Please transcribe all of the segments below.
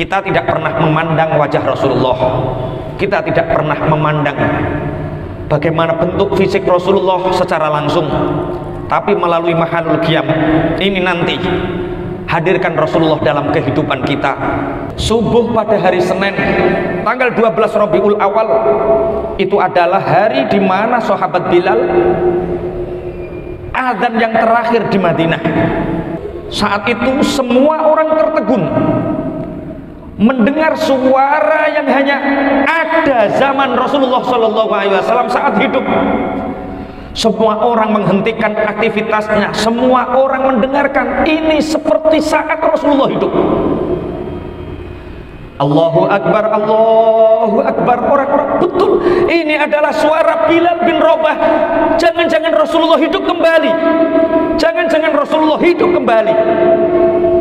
Kita tidak pernah memandang wajah Rasulullah, kita tidak pernah memandang bagaimana bentuk fisik Rasulullah secara langsung, tapi melalui mahalul qiyam ini nanti hadirkan Rasulullah dalam kehidupan kita. Subuh pada hari Senin tanggal 12 Rabiul Awal itu adalah hari di mana sahabat Bilal azan yang terakhir di Madinah. Saat itu semua orang tertegun mendengar suara yang hanya ada zaman Rasulullah SAW saat hidup. Semua orang menghentikan aktivitasnya, semua orang mendengarkan. Ini seperti saat Rasulullah hidup. Allahu Akbar, Allahu Akbar. Orang-orang betul, ini adalah suara Bilal bin Rabah. Jangan-jangan Rasulullah hidup kembali, jangan-jangan Rasulullah hidup kembali.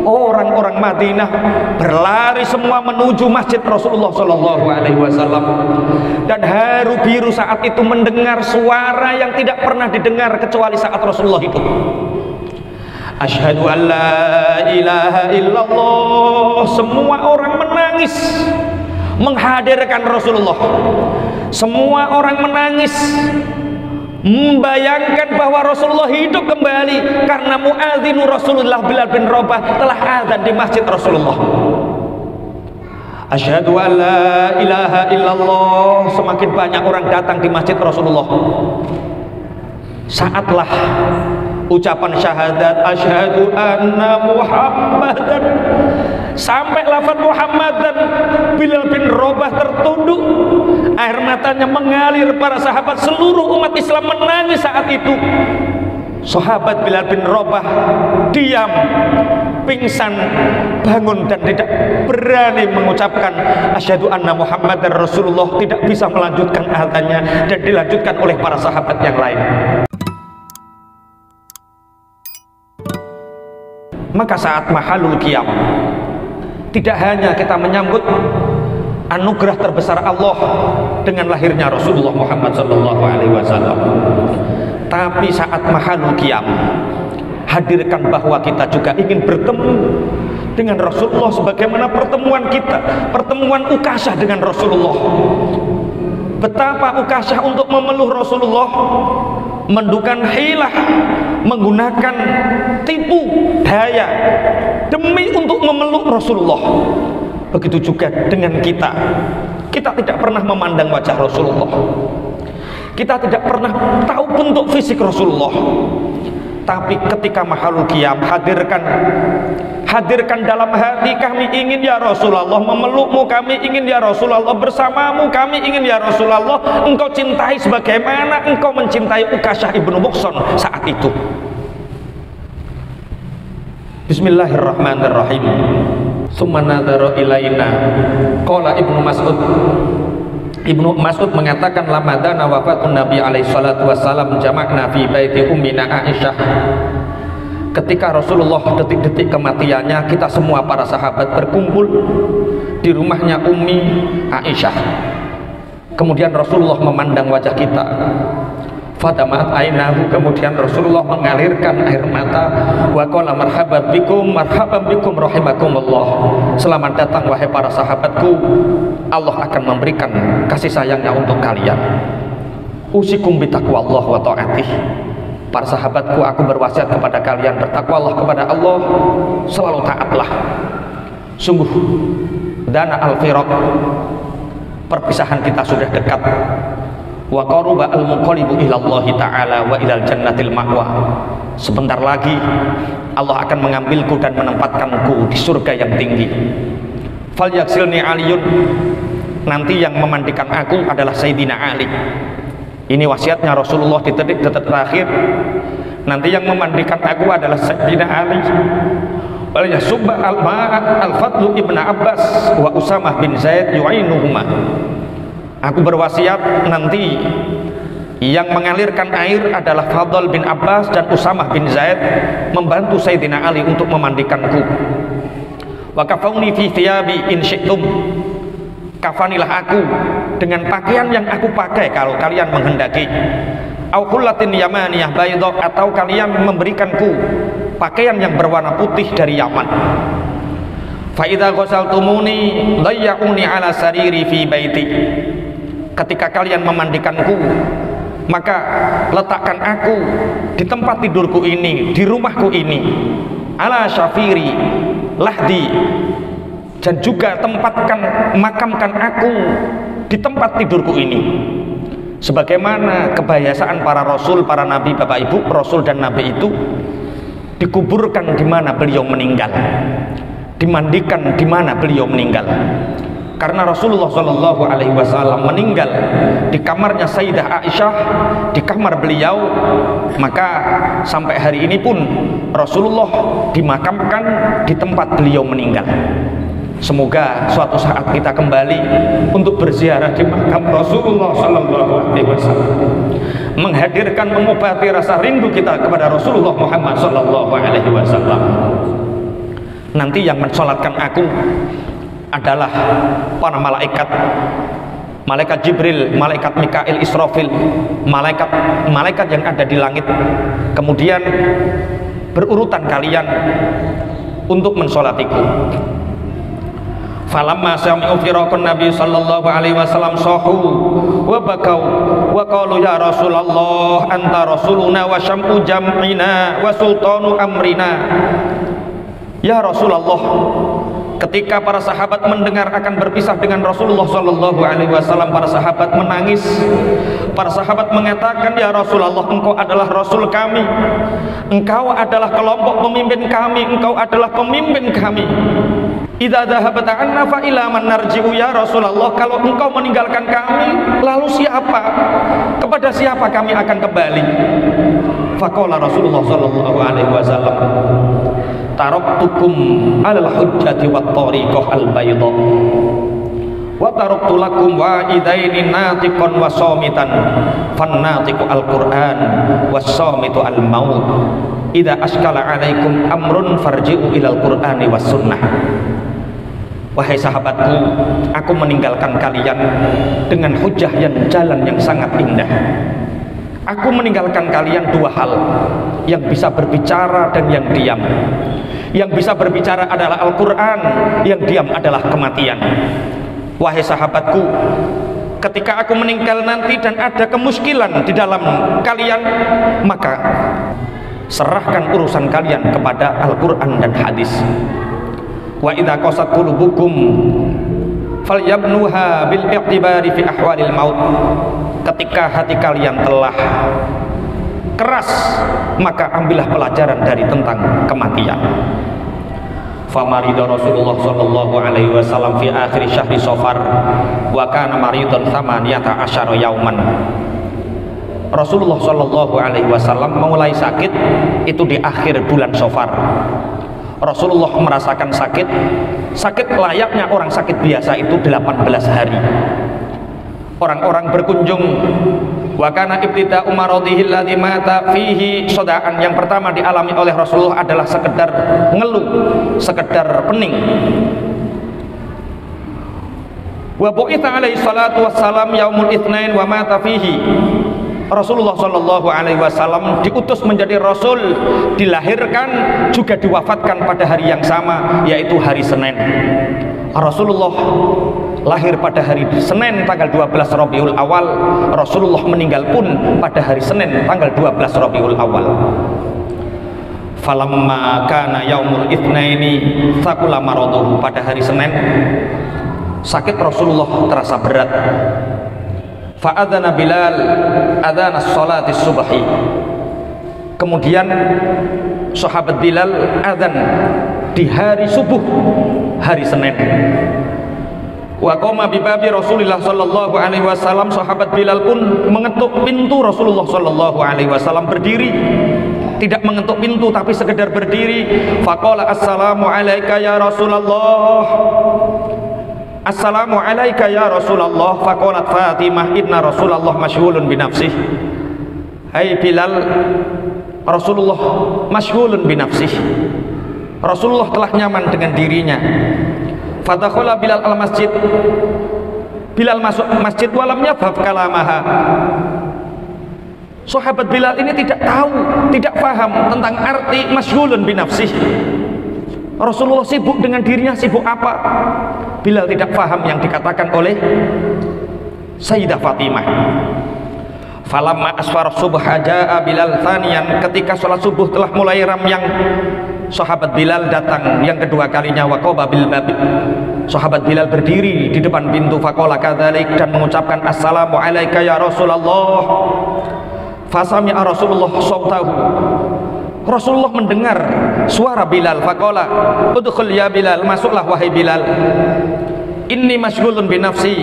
Orang-orang Madinah berlari semua menuju masjid Rasulullah SAW, dan haru biru saat itu mendengar suara yang tidak pernah didengar kecuali saat Rasulullah hidup. Asyhadu an la ilaha illallah. Semua orang menangis menghadirkan Rasulullah. Semua orang menangis membayangkan bahwa Rasulullah hidup kembali karena muadzinu Rasulullah Bilal bin Rabah telah azan di masjid Rasulullah. Asyhadu an la ilaha illallah. Semakin banyak orang datang di masjid Rasulullah. Saatlah ucapan syahadat asyhadu anna Muhammadan, sampai lafaz Muhammadan, Bilal bin Rabah tertunduk, air matanya mengalir. Para sahabat seluruh umat Islam menangis saat itu. Sahabat Bilal bin Rabah diam, pingsan, bangun dan tidak berani mengucapkan asyhadu anna Muhammadar Rasulullah. Tidak bisa melanjutkan azannya dan dilanjutkan oleh para sahabat yang lain. Maka saat mahalul qiyam tidak hanya kita menyambut anugerah terbesar Allah dengan lahirnya Rasulullah Muhammad SAW, tapi saat mahalul qiyam hadirkan bahwa kita juga ingin bertemu dengan Rasulullah sebagaimana pertemuan kita, pertemuan Ukasyah dengan Rasulullah. Betapa Ukasyah untuk memeluk Rasulullah mendukan hilah, menggunakan tipu daya demi untuk memeluk Rasulullah. Begitu juga dengan kita. Kita tidak pernah memandang wajah Rasulullah, kita tidak pernah tahu bentuk fisik Rasulullah, tapi ketika mahalul qiyam hadirkan dalam hati kami ingin ya Rasulullah memelukmu, kami ingin ya Rasulullah bersamamu, kami ingin ya Rasulullah engkau cintai sebagaimana engkau mencintai Ukasyah ibnu Muhsan saat itu. Bismillahirrahmanirrahim. Summa nadhara ilaina. Qala Ibnu Mas'ud mengatakan lamadana wafatun Nabi alaihi salatu wassalam jama'na fi baiti ummina Aisyah. Ketika Rasulullah detik-detik kematiannya, kita semua para sahabat berkumpul di rumahnya Ummi Aisyah. Kemudian Rasulullah memandang wajah kita. Fadamat ainahu, kemudian Rasulullah mengalirkan air mata. Wa qala marhaban bikum rahimakumullah. Selamat datang wahai para sahabatku, Allah akan memberikan kasih sayangnya untuk kalian. Usikum bitaqwallah wa ta'atih. Para sahabatku, aku berwasiat kepada kalian bertakwalah kepada Allah, selalu taatlah. Sungguh dana al-firaq, perpisahan kita sudah dekat. Wa qaruba al-munqalibu ila Allah ta'ala wa ilal jannatil ma'wa. Sebentar lagi Allah akan mengambilku dan menempatkanku di surga yang tinggi. Fal yaksilni aliyun, nanti yang memandikan aku adalah Sayyidina Ali. Ini wasiatnya Rasulullah di detik-detik terakhir. Nanti yang memandikan aku adalah Sayyidina Ali. Wal yasubba al-Fadlu ibn Abbas wa Usamah bin Zaid yu'inuhuma. Aku berwasiat nanti yang mengalirkan air adalah Fadl bin Abbas dan Usamah bin Zaid membantu Sayyidina Ali untuk memandikanku. Wa kafauni fi thiyabi in syi'tum. Kafanilah aku dengan pakaian yang aku pakai kalau kalian menghendaki. Au qullatin yamaniyah baydha, atau kalian memberikanku pakaian yang berwarna putih dari Yaman. fa idza ghasaltumuni dayya'uni ala sariri fi baiti. Ketika kalian memandikanku, maka letakkan aku di tempat tidurku ini, di rumahku ini, ala syafiri lahdi, dan juga makamkan aku di tempat tidurku ini. Sebagaimana kebiasaan para rasul, para nabi, bapak ibu, rasul dan nabi itu dikuburkan di mana beliau meninggal, dimandikan di mana beliau meninggal. Karena Rasulullah Shallallahu Alaihi Wasallam meninggal di kamarnya Sayyidah Aisyah, di kamar beliau, maka sampai hari ini pun Rasulullah dimakamkan di tempat beliau meninggal. Semoga suatu saat kita kembali untuk berziarah di makam Rasulullah Shallallahu Alaihi Wasallam, menghadirkan, mengobati rasa rindu kita kepada Rasulullah Muhammad Shallallahu Alaihi Wasallam. Nanti yang mensolatkan aku adalah para malaikat, malaikat Jibril, malaikat Mikail, Israfil, malaikat yang ada di langit. Kemudian berurutan kalian untuk mensolatiku. Falamma sami'u firaqan Nabi sallallahu alaihi wasallam sahu wa bakau wa qalu ya Rasulullah anta rasuluna wa syam'u jam'ina wa sultanu amrina. Ya Rasulullah, ketika para sahabat mendengar akan berpisah dengan Rasulullah Shallallahu Alaihi Wasallam, para sahabat menangis. Para sahabat mengatakan, ya Rasulullah, engkau adalah Rasul kami, engkau adalah kelompok pemimpin kami, engkau adalah pemimpin kami. Idza dhahabta anna fa ila man narji'u ya Rasulullah, kalau engkau meninggalkan kami, lalu siapa? Kepada siapa kami akan kembali? Faqala Rasulullah Shallallahu Alaihi Wasallam, taraktukum alal hujjati wat tariqah al bayda wa taraktu lakum wa'idaini natiqan wa samitan fan natiqu al Qur'an was samitu al maut idza askala alaikum amrun farji'u ilal Qur'ani was sunnah. Wahai sahabatku, aku meninggalkan kalian dengan hujjah yang jalan yang sangat indah. Aku meninggalkan kalian dua hal, yang bisa berbicara dan yang diam. Yang bisa berbicara adalah Al-Quran, yang diam adalah kematian. Wahai sahabatku, ketika aku meninggal nanti dan ada kemuskilan di dalam kalian, maka serahkan urusan kalian kepada Al-Quran dan hadis. Wa idza qasat qulubukum falyabnuha bil i'tibari fi ahwalil maut. Ketika hati kalian telah keras, maka ambillah pelajaran dari tentang kematian. Famarida Rasulullah sallallahu alaihi wasallam fi akhir syahri Safar wa kana maridan 18 yauman. Rasulullah sallallahu alaihi wasallam mulai sakit itu di akhir bulan Safar. Rasulullah merasakan sakit layaknya orang sakit biasa itu 18 hari. Orang-orang berkunjung. Wa kana ibtida'u maradhihi alladhi mata fihi sodaan. Yang pertama dialami oleh Rasulullah adalah sekedar ngeluh, sekedar pening. Wa bu'itha alaihi salatu wassalam yaumul itsnain wa mata fihi. Rasulullah Shallallahu Alaihi Wasallam diutus menjadi Rasul, dilahirkan juga diwafatkan pada hari yang sama, yaitu hari Senin. Rasulullah lahir pada hari Senin tanggal 12 Rabiul Awal. Rasulullah meninggal pun pada hari Senin tanggal 12 Rabiul Awal. Falamma kana yaumul itsnaini thaqula maraduhu. Pada hari Senin sakit Rasulullah terasa berat. Fa'adzana Bilal adzana sholati subhi. Kemudian sahabat Bilal adzan di hari subuh hari Senin. Wa qama bi babi Rasulillah sallallahu alaihi wasallam. Sahabat Bilal pun mengetuk pintu Rasulullah sallallahu alaihi wasallam, berdiri. Tidak mengetuk pintu tapi sekedar berdiri. Faqala assalamu alayka ya Rasulullah. Assalamu alayka ya Rasulullah. Faqalat Fatimah inna Rasulullah masyghulun bi nafsih. Hai Bilal, Rasulullah masyghulun bi nafsih. Rasulullah telah nyaman dengan dirinya. Fadakhala Bilal al masjid. Bilal masuk masjid walam yafham kalamaha. Sahabat Bilal ini tidak tahu, tidak paham tentang arti masyghulun bi nafsih. Rasulullah sibuk dengan dirinya, sibuk apa? Bilal tidak paham yang dikatakan oleh Sayyidah Fatimah. Falamma asfar subha jaa Bilal thaniyan, ketika sholat subuh telah mulai ramyang, sahabat Bilal datang yang kedua kalinya. Waqaba bil bab, sahabat Bilal berdiri di depan pintu. Faqala kadzalik, dan mengucapkan assalamu alayka ya Rasulullah. Fasami'a Rasulullah sautahu, Rasulullah mendengar suara Bilal. Faqala udkhul ya Bilal, masuklah wahai Bilal. Inni masghulun bi nafsi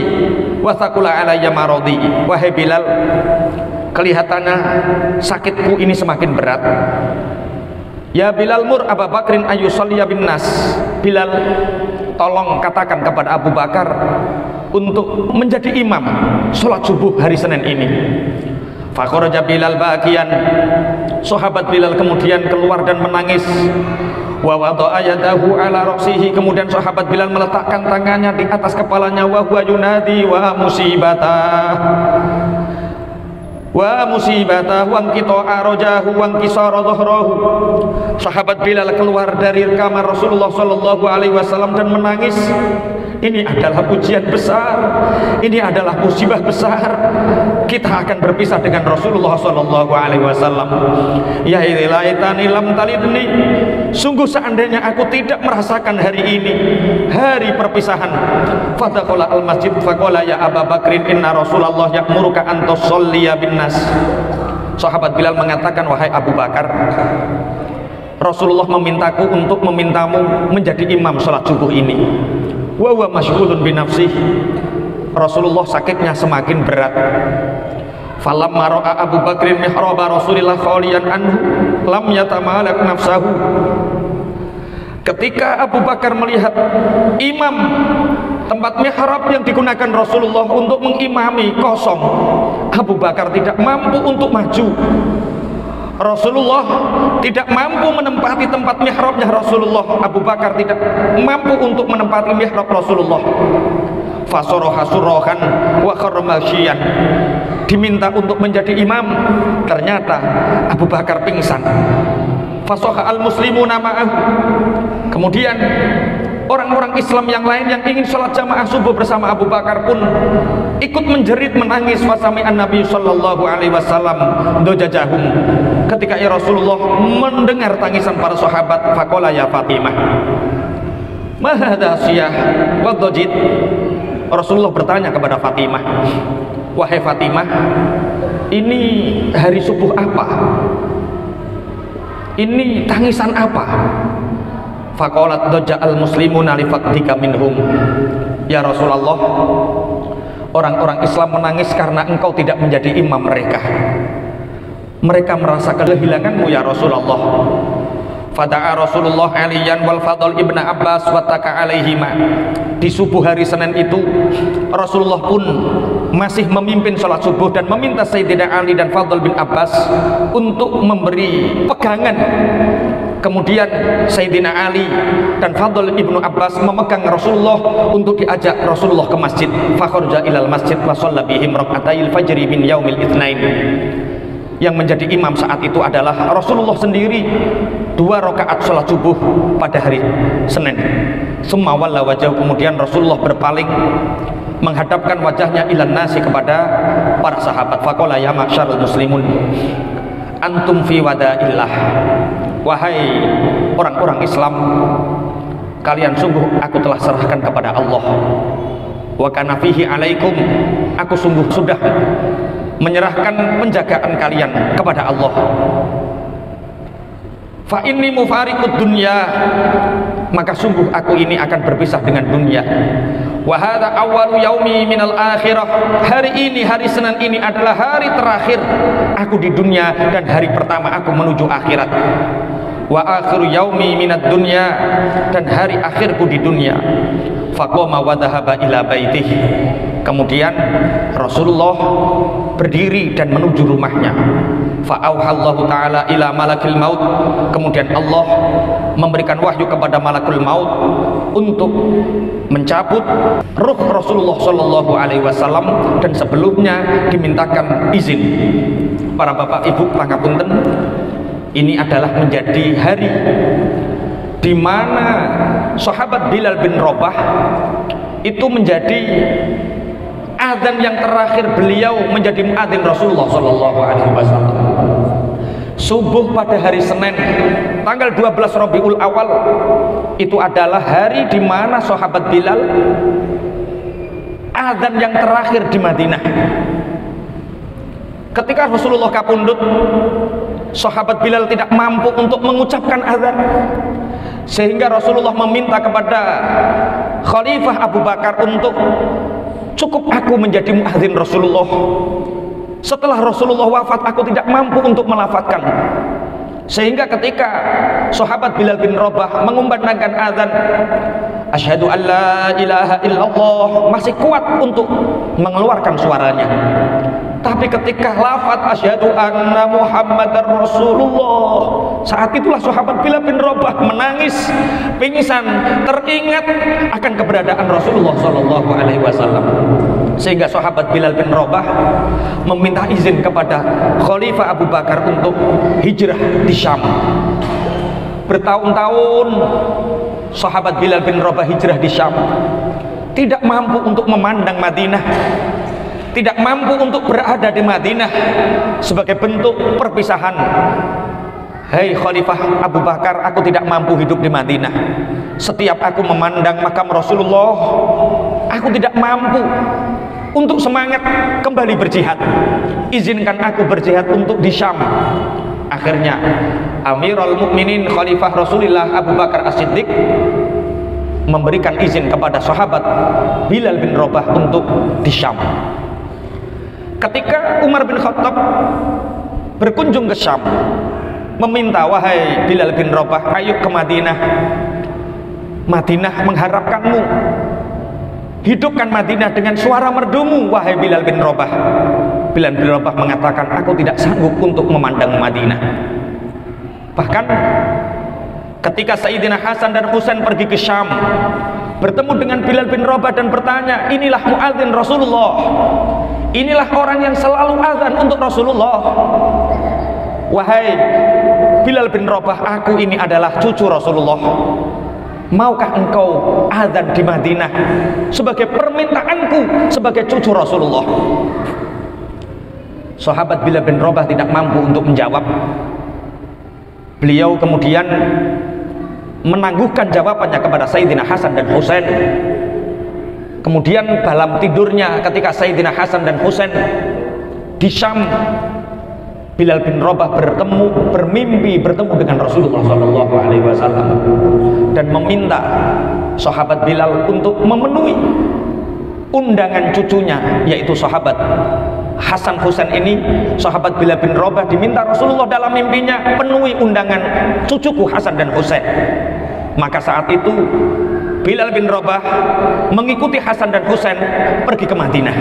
wa thaqula alayya maradi. Wahai Bilal, kelihatannya sakitku ini semakin berat. Ya Bilal, mur Abu Bakrin ayyusalliya bin nas. Bilal, tolong katakan kepada Abu Bakar untuk menjadi imam sholat subuh hari Senin ini. Fakharaja Bilal bagian, sahabat Bilal kemudian keluar dan menangis. Wa wada'a yadahu ala ra'sihi, kemudian sahabat Bilal meletakkan tangannya di atas kepalanya. Wa huwa yunadi wa musibatah wa musibatah wa qita'a rajahu wa qisara dhahrahu. Sahabat Bilal keluar dari kamar Rasulullah sallallahu alaihi wasallam dan menangis. Ini adalah ujian besar, ini adalah musibah besar. Kita akan berpisah dengan Rasulullah sallallahu alaihi wasallam. Ya ilaitani lam talidni, sungguh seandainya aku tidak merasakan hari ini, hari perpisahan. Fadakhala al masjid faqala ya Abu Bakrin inna Rasulullah ya'muruka an tusalliya bin nas. Sahabat Bilal mengatakan, wahai Abu Bakar, Rasulullah memintaku untuk memintamu menjadi imam sholat subuh ini. Wa huwa masyghulun bi nafsihi, Rasulullah sakitnya semakin berat. Falamma ra'a Abu Bakrin mihraba Rasulillah khaliyan anhu lam yatamalak nafsahu. Ketika Abu Bakar melihat imam tempat mihrab yang digunakan Rasulullah untuk mengimami kosong, Abu Bakar tidak mampu untuk maju. Rasulullah tidak mampu menempati tempat mihrabnya Rasulullah. Abu Bakar tidak mampu untuk menempati mihrab Rasulullah. Fasoroha surohan wa kharmasyian, diminta untuk menjadi imam, ternyata Abu Bakar pingsan. Fasoha al muslimuna ma'ah, kemudian orang-orang Islam yang lain yang ingin sholat jamaah subuh bersama Abu Bakar pun ikut menjerit menangis. Wasami'an Nabi sallallahu alaihi wasallam dojajahum, ketika ya Rasulullah mendengar tangisan para sahabat. Faqala ya Fatimah ma hadha siyah wa dojid. Rasulullah bertanya kepada Fatimah, wahai Fatimah, ini hari subuh apa? Ini tangisan apa? Faqalat dajjal muslimuna li faqdika minhum. Ya Rasulullah, orang-orang Islam menangis karena engkau tidak menjadi imam mereka. Mereka merasa kehilanganmu ya Rasulullah. Fada'a Rasulullah Aliyan wal Fadl ibn Abbas wa taka alaihima. Di subuh hari Senin itu Rasulullah pun masih memimpin sholat subuh dan meminta Sayyidina Ali dan Fadl bin Abbas untuk memberi pegangan. Kemudian Sayyidina Ali dan Fadl ibnu Abbas memegang Rasulullah untuk diajak Rasulullah ke masjid. Fakharja ilal masjid wa shalla bihim rak'atail fajri min yaumil itsnain. Yang menjadi imam saat itu adalah Rasulullah sendiri, 2 rakaat sholat subuh pada hari Senin. Summa walla wajah, kemudian Rasulullah berpaling menghadapkan wajahnya ilan nasi, kepada para sahabat. Faqala ya ma'syarul muslimun antum fi wada'illah, wahai orang-orang Islam, kalian sungguh aku telah serahkan kepada Allah. Wa kana fihi alaikum, aku sungguh sudah menyerahkan penjagaan kalian kepada Allah. Fa inni mufariqud dunya, maka sungguh aku ini akan berpisah dengan dunia. Wa hadza awwalu yaumi minal akhirah, hari ini, hari Senin ini adalah hari terakhir aku di dunia dan hari pertama aku menuju akhirat. Wa akhiru yaumi minad dunya, dan hari akhirku di dunia. Faqama wa dhahaba ila baitih, kemudian Rasulullah berdiri dan menuju rumahnya. Fa'auhallahu ta'ala ila malakil maut, kemudian Allah memberikan wahyu kepada malakul maut untuk mencabut ruh Rasulullah sallallahu alaihi wasallam, dan sebelumnya dimintakan izin. Para bapak ibu pangapunten, ini adalah menjadi hari di mana sahabat Bilal bin Rabah itu menjadi adzan yang terakhir beliau menjadi muadzin Rasulullah sallallahu alaihi wasallam. Subuh pada hari Senin tanggal 12 Rabiul Awal itu adalah hari di mana sahabat Bilal adzan yang terakhir di Madinah. Ketika Rasulullah kapundhut, sahabat Bilal tidak mampu untuk mengucapkan adzan, sehingga Rasulullah meminta kepada Khalifah Abu Bakar untuk cukup aku menjadi muadzin Rasulullah. Setelah Rasulullah wafat, aku tidak mampu untuk melafadzkan. Sehingga ketika sahabat Bilal bin Rabah mengumandangkan azan, asyhadu an la ilaha illallah, masih kuat untuk mengeluarkan suaranya. Tapi ketika lafaz asyhadu anna Muhammadar Rasulullah, saat itulah sahabat Bilal bin Rabah menangis, pingsan, teringat akan keberadaan Rasulullah sallallahu alaihi wasallam. Sehingga sahabat Bilal bin Rabah meminta izin kepada Khalifah Abu Bakar untuk hijrah di Syam. Bertahun-tahun sahabat Bilal bin Rabah hijrah di Syam, tidak mampu untuk memandang Madinah, tidak mampu untuk berada di Madinah sebagai bentuk perpisahan. Hei Khalifah Abu Bakar, aku tidak mampu hidup di Madinah. Setiap aku memandang makam Rasulullah, aku tidak mampu untuk semangat kembali berjihad. Izinkan aku berjihad untuk di Syam. Akhirnya Amirul Mukminin Khalifah Rasulullah Abu Bakar As-Siddiq memberikan izin kepada sahabat Bilal bin Rabah untuk di Syam. Ketika Umar bin Khattab berkunjung ke Syam, meminta, wahai Bilal bin Rabah, ayo ke Madinah. Madinah mengharapkanmu. Hidupkan Madinah dengan suara merdumu, wahai Bilal bin Rabah. Bilal bin Rabah mengatakan, aku tidak sanggup untuk memandang Madinah. Bahkan ketika Sayyidina Hasan dan Husain pergi ke Syam, bertemu dengan Bilal bin Rabah dan bertanya, inilah muadzin Rasulullah, inilah orang yang selalu azan untuk Rasulullah. Wahai Bilal bin Rabah, aku ini adalah cucu Rasulullah. Maukah engkau azan di Madinah sebagai permintaanku sebagai cucu Rasulullah? Sahabat Bilal bin Rabah tidak mampu untuk menjawab. Beliau kemudian menangguhkan jawabannya kepada Sayyidina Hasan dan Husain. Kemudian dalam tidurnya ketika Sayyidina Hasan dan Husain di Syam, Bilal bin Rabah bermimpi bertemu dengan Rasulullah SAW dan meminta sahabat Bilal untuk memenuhi undangan cucunya, yaitu sahabat Hasan Husain ini. Sahabat Bilal bin Rabah diminta Rasulullah dalam mimpinya, penuhi undangan cucuku Hasan dan Husain. Maka saat itu Bilal bin Rabah mengikuti Hasan dan Husain pergi ke Madinah.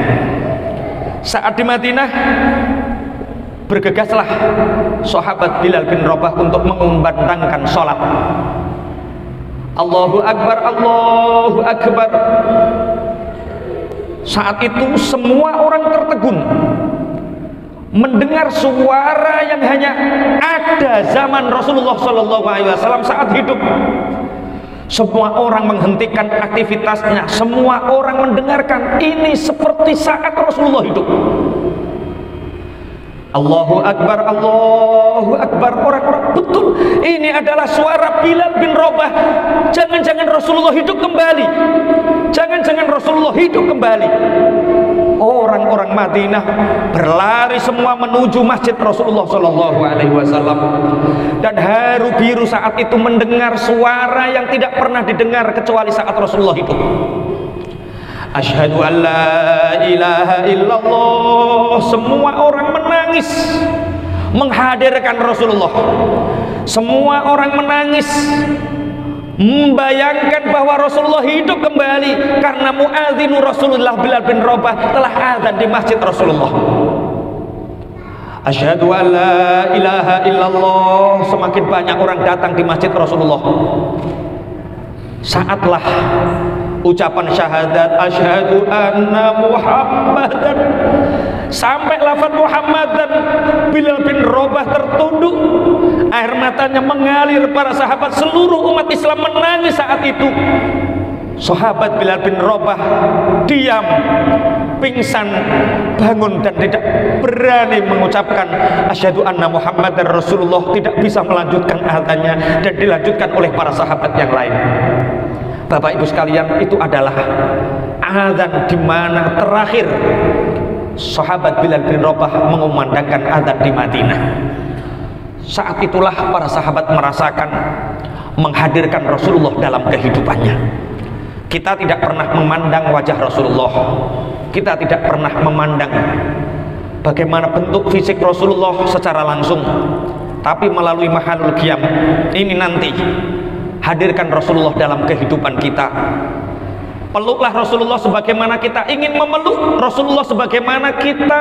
Saat di Madinah, bergegaslah sahabat Bilal bin Rabah untuk mengumandangkan sholat. Allahu Akbar, Allahu Akbar. Saat itu semua orang tertegun mendengar suara yang hanya ada zaman Rasulullah SAW saat hidup. Semua orang menghentikan aktivitasnya, semua orang mendengarkan. Ini seperti saat Rasulullah hidup. Allahu Akbar, Allahu Akbar. Orang-orang, betul, ini adalah suara Bilal bin Rabah. Jangan-jangan Rasulullah hidup kembali. Jangan-jangan Rasulullah hidup kembali. Orang-orang Madinah berlari semua menuju masjid Rasulullah SAW. Dan haru biru saat itu mendengar suara yang tidak pernah didengar kecuali saat Rasulullah hidup. Asyhadu an la ilaha illallah. Semua orang menangis menghadirkan Rasulullah. Semua orang menangis membayangkan bahwa Rasulullah hidup kembali karena muadzinu Rasulullah Bilal bin Rabah telah azan di masjid Rasulullah. Asyhadu an la ilaha illallah. Semakin banyak orang datang di masjid Rasulullah. Saatlah ucapan syahadat asyhadu anna Muhammadan, sampai lafaz Muhammadan, Bilal bin Rabah tertunduk. air matanya mengalir. Para sahabat, seluruh umat Islam menangis saat itu. Sahabat Bilal bin Rabah diam, pingsan, bangun dan tidak berani mengucapkan asyhadu anna Muhammadar Rasulullah, tidak bisa melanjutkan azannya dan dilanjutkan oleh para sahabat yang lain. Bapak Ibu sekalian, itu adalah azan di mana terakhir sahabat Bilal bin Rabah mengumandangkan azan di Madinah. Saat itulah para sahabat merasakan menghadirkan Rasulullah dalam kehidupannya. Kita tidak pernah memandang wajah Rasulullah, kita tidak pernah memandang bagaimana bentuk fisik Rasulullah secara langsung, tapi melalui mahalul qiyam ini nanti hadirkan Rasulullah dalam kehidupan kita. Peluklah Rasulullah sebagaimana kita ingin memeluk Rasulullah, sebagaimana kita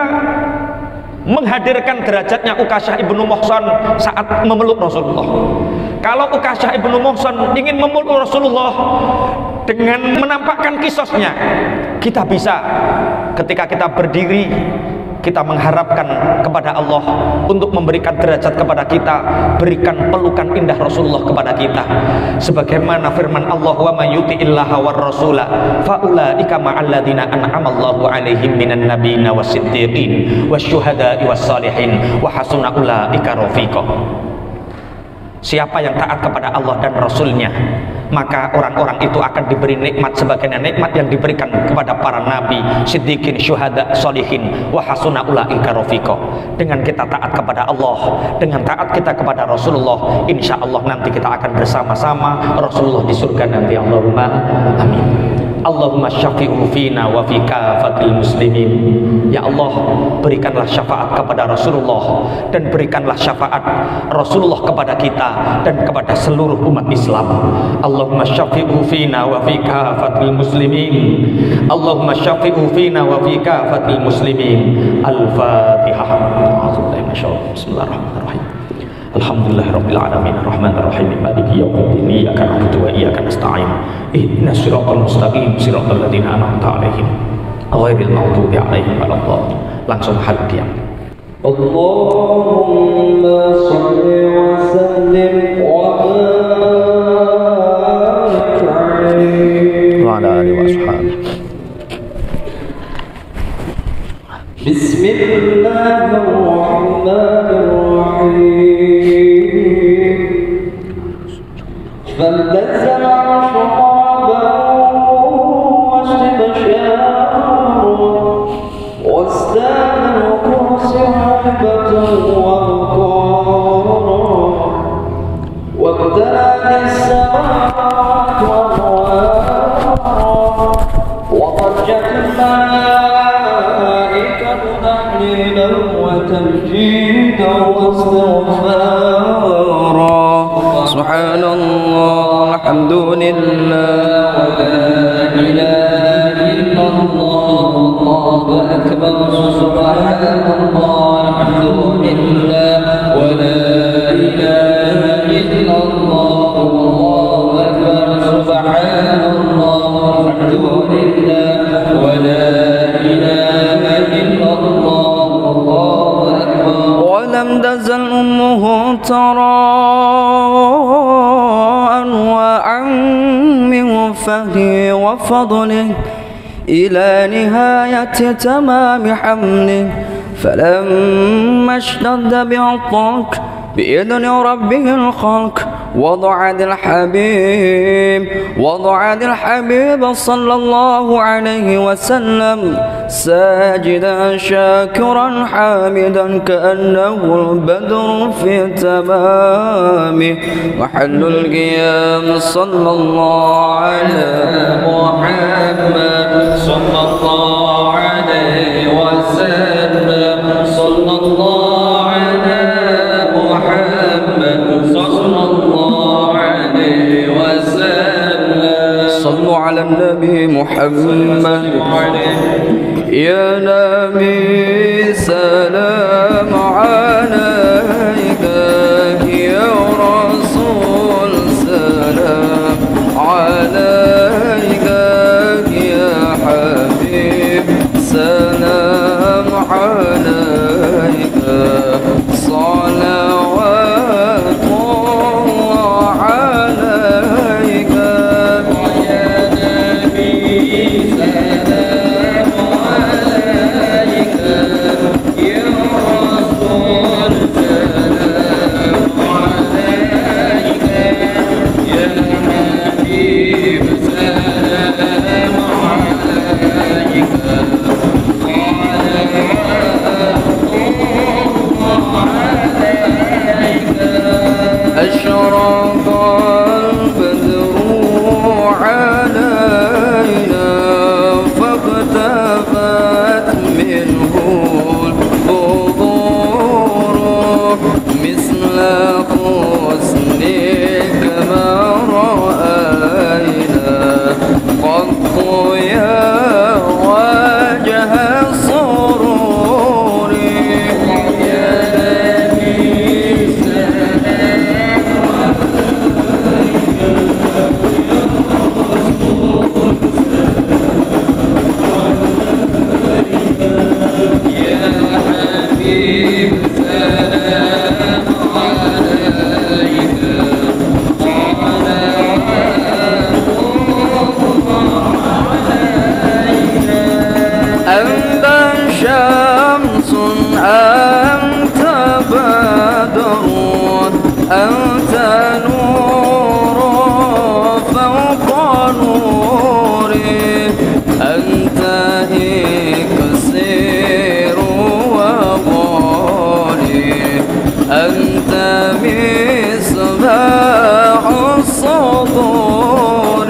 menghadirkan derajatnya Ukasyah ibnu Muhsan saat memeluk Rasulullah. Kalau Ukasyah ibnu Muhsan ingin memeluk Rasulullah dengan menampakkan kisosnya, kita bisa. Ketika kita berdiri, kita mengharapkan kepada Allah untuk memberikan derajat kepada kita, berikan pelukan indah Rasulullah kepada kita. Sebagaimana firman Allah, wa may yuti'illaha war rasula faulaika ma'al ladzina an'ama Allahu 'alaihim minan nabiyyin was-siddiqin wasyuhada'i was-salihin wa hasuna ulaika rafiqa. Siapa yang taat kepada Allah dan Rasulnya, maka orang-orang itu akan diberi nikmat sebagaimana nikmat yang diberikan kepada para nabi, siddiqin, syuhada, solihin, wa hasuna ulaika rafiqa. Dengan kita taat kepada Allah, dengan taat kita kepada Rasulullah, insya Allah nanti kita akan bersama-sama Rasulullah di surga nanti. Allahumma amin. Allahumma syafi'u fina wa fi kafatil muslimin. Ya Allah, berikanlah syafaat kepada Rasulullah dan berikanlah syafaat Rasulullah kepada kita dan kepada seluruh umat Islam. Allahumma syafi'u fina wa fi kafatil muslimin. Allahumma syafi'u fina wa fi kafatil muslimin. Al-Fatihah. Bismillahirrahmanirrahim. Alhamdulillahirabbil alamin arrahmanir rahim maliki yaumiddin iyyaka na'budu wa iyyaka nasta'in ihdinas siratal mustaqim siratal ladzina an'amta 'alaihim ghairil maghdubi 'alaihim waladdallin. Langsung hal diam. Allahumma shalli wa sallim wa barik 'alaihi wa ala alihi wa ashabihi. Bismillahirrahmanirrahim. فنزل العرش رهبا واستبشارا وازداد الكرسي هيبة ووقارا وامتلأت السماوات أنوارا وضجت الملائكة تحليلا وتمجيدا واستغفارا. سبحان الله الحمد لله ولا إله إلا الله الله أكبر. سبحان الله الحمد لله ولا إله إلا الله الله أكبر. سبحان الله الحمد لله ولا إله إلا الله الله أكبر. ولم تزل أمه ترى أنواعا من وفده وفضله إلى نهاية تمام حمله، فلما اشتد بعطاك بإذن ربه الخلق وضع الحبيب صلى الله عليه وسلم ساجدا شاكرا حامدا كأنه البدر في تمامه. محل القيام صلى الله على محمد صلى الله عليه وسلم صلى الله على محمد صلى الله عليه وسلم. صلوا على النبي محمد يا نبي سلام عليك يا رسول سلام عليك يا حبيب سلام عليك صلوات أنت كثير وغالي أنت مصباح الصدور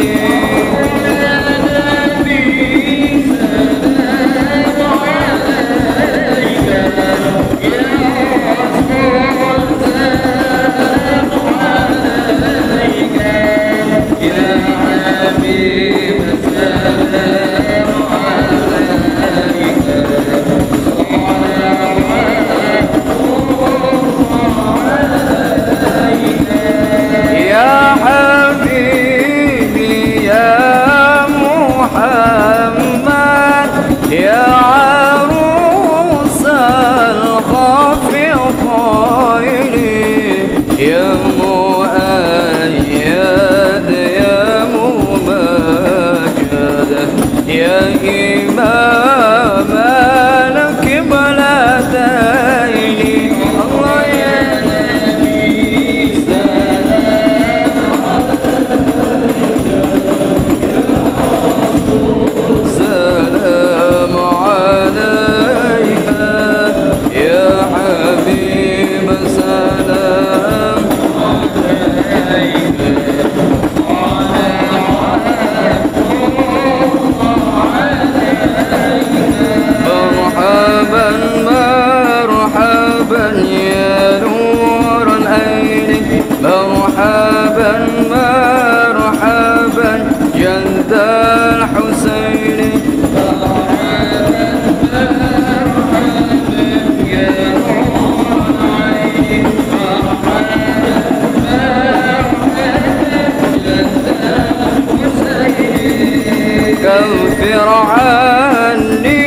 كفر عني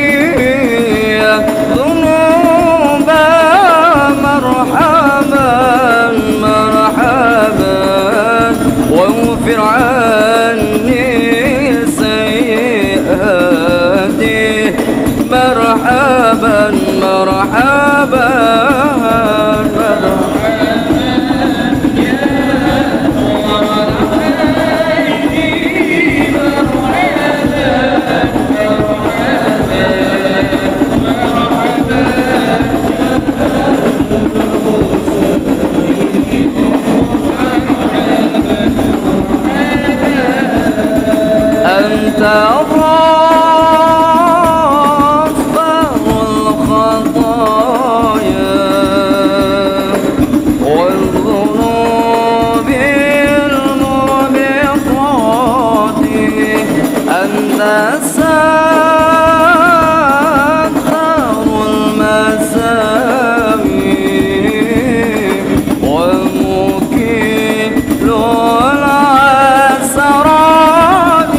ذنوبا مرحبا مرحبا واغفر عني سيئاتي مرحبا مرحبا أنت غفار الخطايا والذنوب الموبقات أنت ستر المساوي ومكيل العسرات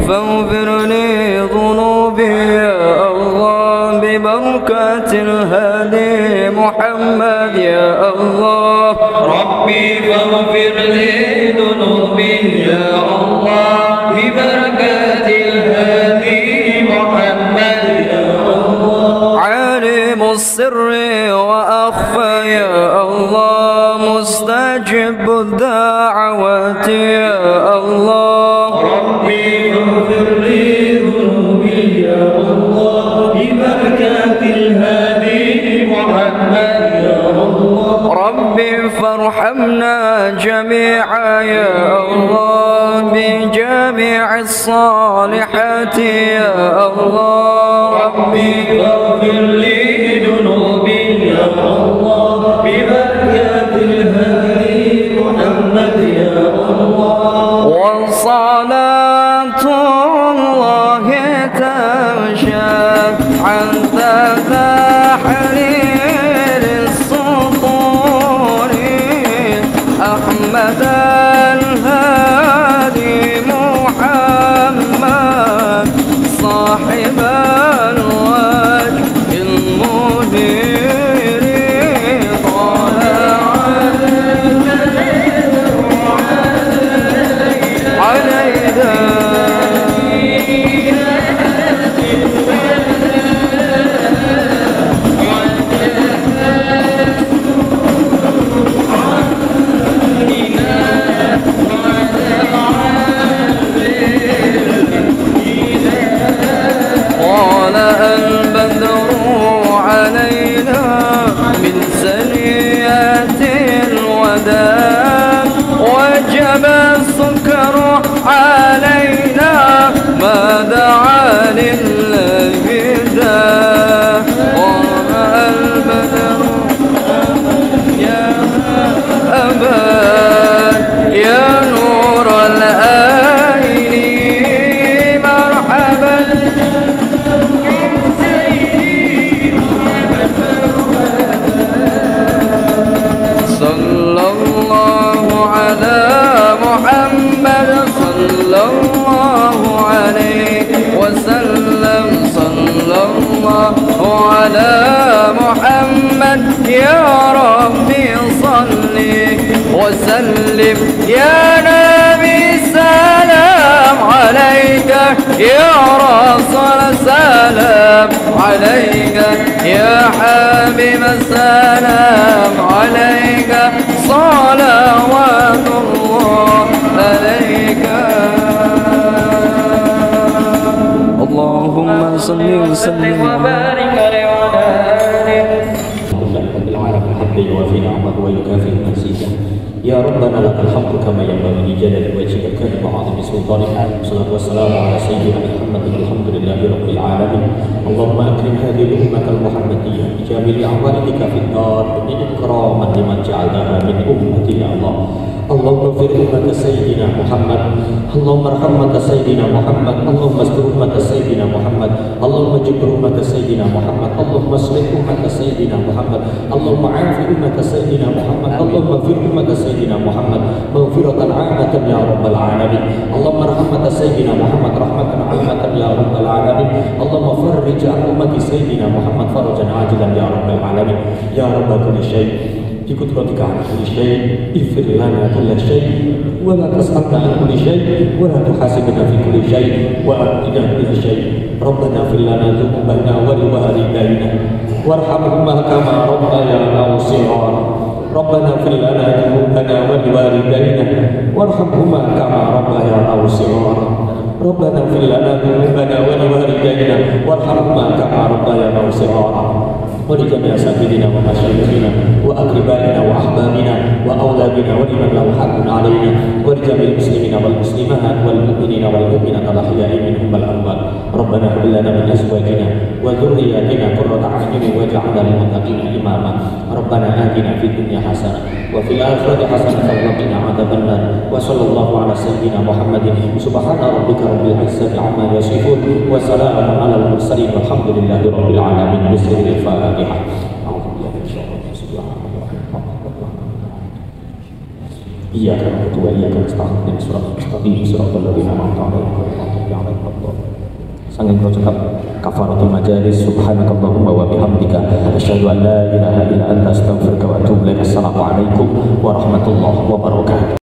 فاغفر لي ذنوبي يا الله ببركة الهادي محمد يا الله ربي فاغفر لي ذنوبي يا الله ببركة الهادي محمد يا الله عالم السر وأخفى يا الله مستجب الدعوات يا الله ربي فاغفر لي ذنوبي يا الله ببركة الهادي محمد يا الله ربي فارحمنا جميعا يا الله بجميع الصالحات يا الله ربي فاغفر لي ذنوبي يا الله ببركة الهادي محمد يا الله وصلاة الله تمشى عن تحرير السطور الله على محمد صلى الله عليه وسلم صلى الله على محمد يا ربي صل وسلم يا نبي سلام عليك يا رسول سلام عليك يا حبيب السلام عليك صلوات الله عليك اللهم صل وسلم وبارك عليه وعلى آله بالعالم الحمد وفي نعمه ويكافئ مزيدا يا ربنا لك الحمد كما ينبغي لجلال وجهك وعظيم سلطانك والصلاه والسلام على سيدنا محمد والحمد لله رب العالمين اللهم اكرم هذه الامه المحمديه بجميل اعوانك في الدار اكراما لمن جعلناها من امتك يا الله اللهم اغفر أمة سيدنا محمد اللهم ارحم أمة سيدنا محمد اللهم استر أمة سيدنا محمد اللهم جبر أمة سيدنا محمد اللهم اصلح أمة سيدنا محمد اللهم عاف أمة سيدنا محمد اللهم اغفر أمة سيدنا محمد مغفرة عامة يا رب العالمين اللهم ارحم أمة سيدنا محمد رحمة عامة يا رب العالمين اللهم فرج عن أمة سيدنا محمد فرجا عاجلا يا رب العالمين يا رب كل شيء بقدرتك على كل شيء اغفر لنا كل شيء ولا تسألنا عن كل شيء ولا تحاسبنا في كل شيء وأعطنا كل شيء ربنا اغفر لنا ذنوبنا ولوالدينا وارحمهما كما ربيانا صغارا ربنا اغفر لنا ذنوبنا ولوالدينا وارحمهما كما ربيانا صغارا ربنا اغفر لنا ذنوبنا ولوالدينا وارحمهما كما ربيانا صغارا ولجميع سيدنا ومشايخنا واقربائنا واحبابنا واولادنا ولمن له حق علينا ولجميع المسلمين والمسلمات والمؤمنين والمؤمنات الاحياء منهم والاموات ربنا هب لنا من ازواجنا وذرياتنا قرة اعين واجعلنا للمتقين اماما ربنا اتنا في الدنيا حسنه وفي الاخره حسنه وقنا عذاب النار وصلى الله على سيدنا محمد سبحان ربك رب العزه عما يصفون وسلام على المرسلين والحمد لله رب العالمين بسر الفاتحه. إياك نعبد وإياك نستعين صراط المستقيم صراط الذين أنعمت عليهم Sanging procekap kafaratul majalis subhanakallahumma wa bihamdika asyhadu an la ilaha illa anta astaghfiruka wa atubu ilaik. Assalamualaikum warahmatullahi wabarakatuh.